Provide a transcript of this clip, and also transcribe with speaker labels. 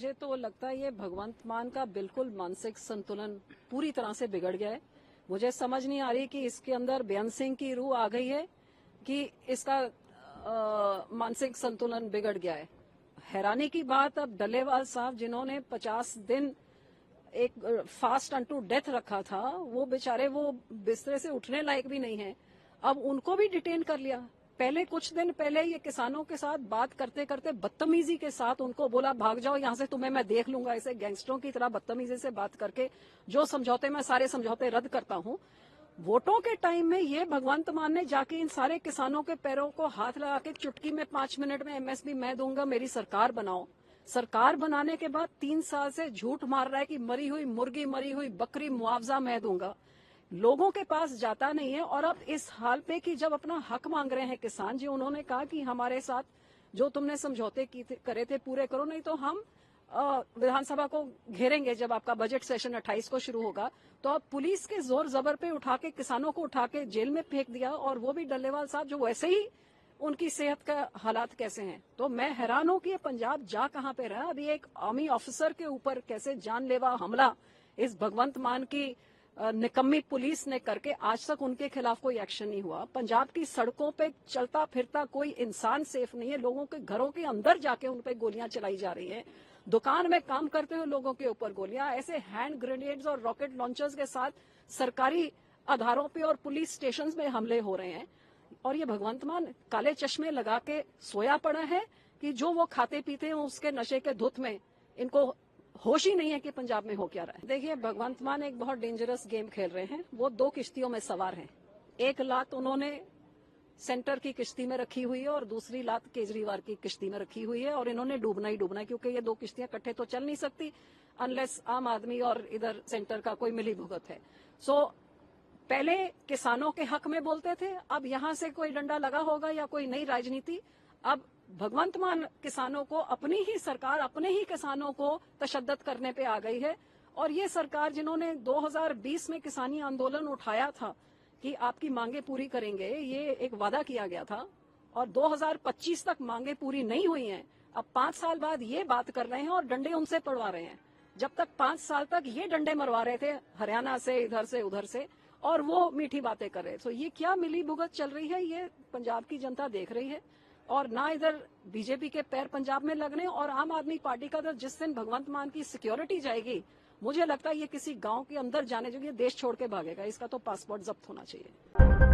Speaker 1: मुझे तो लगता है ये भगवंत मान का बिल्कुल मानसिक संतुलन पूरी तरह से बिगड़ गया है। मुझे समझ नहीं आ रही कि इसके अंदर बेअंत सिंह की रूह आ गई है कि इसका मानसिक संतुलन बिगड़ गया है। हैरानी की बात, अब डल्लेवाल साहब जिन्होंने 50 दिन एक फास्ट अनटू डेथ रखा था, वो बेचारे वो बिस्तरे से उठने लायक भी नहीं है, अब उनको भी डिटेन कर लिया। पहले कुछ दिन पहले ये किसानों के साथ बात करते करते बदतमीजी के साथ उनको बोला भाग जाओ यहाँ से, तुम्हें मैं देख लूंगा। ऐसे गैंगस्टरों की तरह बदतमीजी से बात करके जो समझौते, मैं सारे समझौते रद्द करता हूँ। वोटों के टाइम में ये भगवंत मान ने जाके इन सारे किसानों के पैरों को हाथ लगा के चुटकी में 5 मिनट में एमएसपी मैं दूंगा, मेरी सरकार बनाओ। सरकार बनाने के बाद 3 साल से झूठ मार रहा है कि मरी हुई मुर्गी, मरी हुई बकरी मुआवजा मैं दूंगा। लोगों के पास जाता नहीं है। और अब इस हाल पे कि जब अपना हक मांग रहे हैं किसान जी, उन्होंने कहा कि हमारे साथ जो तुमने समझौते करे थे पूरे करो, नहीं तो हम विधानसभा को घेरेंगे। जब आपका बजट सेशन 28 को शुरू होगा, तो अब पुलिस के जोर जबर पे उठा के किसानों को उठा के जेल में फेंक दिया, और वो भी डल्लेवाल साहब जो वैसे ही उनकी सेहत का हालात कैसे हैं। तो मैं हैरान हूं कि ये पंजाब जा कहां पे रहा। अभी एक आर्मी ऑफिसर के ऊपर कैसे जानलेवा हमला इस भगवंत मान की निकम्मी पुलिस ने करके आज तक उनके खिलाफ कोई एक्शन नहीं हुआ। पंजाब की सड़कों पे चलता फिरता कोई इंसान सेफ नहीं है। लोगों के घरों के अंदर जाके उन पे गोलियां चलाई जा रही हैं। दुकान में काम करते हुए लोगों के ऊपर गोलियां, ऐसे हैंड ग्रेनेड्स और रॉकेट लॉन्चर्स के साथ सरकारी आधारों पे और पुलिस स्टेशन में हमले हो रहे हैं। और ये भगवंत मान काले चश्मे लगा के सोया पड़ा है कि जो वो खाते पीते हैं उसके नशे के धुत में इनको होश ही नहीं है कि पंजाब में हो क्या रहा है। देखिए, भगवंत मान एक बहुत डेंजरस गेम खेल रहे हैं। वो 2 किश्तियों में सवार हैं। एक लात उन्होंने सेंटर की किश्ती में रखी हुई है और दूसरी लात केजरीवाल की किश्ती में रखी हुई है, और इन्होंने डूबना ही डूबना है, क्योंकि ये 2 किश्तियां इकट्ठे तो चल नहीं सकती अनलेस आम आदमी और इधर सेंटर का कोई मिली भुगत है। सो पहले किसानों के हक में बोलते थे, अब यहां से कोई डंडा लगा होगा या कोई नई राजनीति। अब भगवंत मान किसानों को, अपनी ही सरकार अपने ही किसानों को तशद्दद करने पे आ गई है। और ये सरकार जिन्होंने 2020 में किसानी आंदोलन उठाया था कि आपकी मांगे पूरी करेंगे, ये एक वादा किया गया था, और 2025 तक मांगे पूरी नहीं हुई हैं। अब 5 साल बाद ये बात कर रहे हैं और डंडे उनसे पड़वा रहे हैं। जब तक 5 साल तक ये डंडे मरवा रहे थे हरियाणा से, इधर से उधर से, और वो मीठी बातें कर रहे। तो ये क्या मिली भुगत चल रही है, ये पंजाब की जनता देख रही है। और ना इधर बीजेपी के पैर पंजाब में लगने, और आम आदमी पार्टी का तो जिस दिन भगवंत मान की सिक्योरिटी जाएगी, मुझे लगता है ये किसी गांव के अंदर जाने जो, ये देश छोड़ के भागेगा। इसका तो पासपोर्ट जब्त होना चाहिए।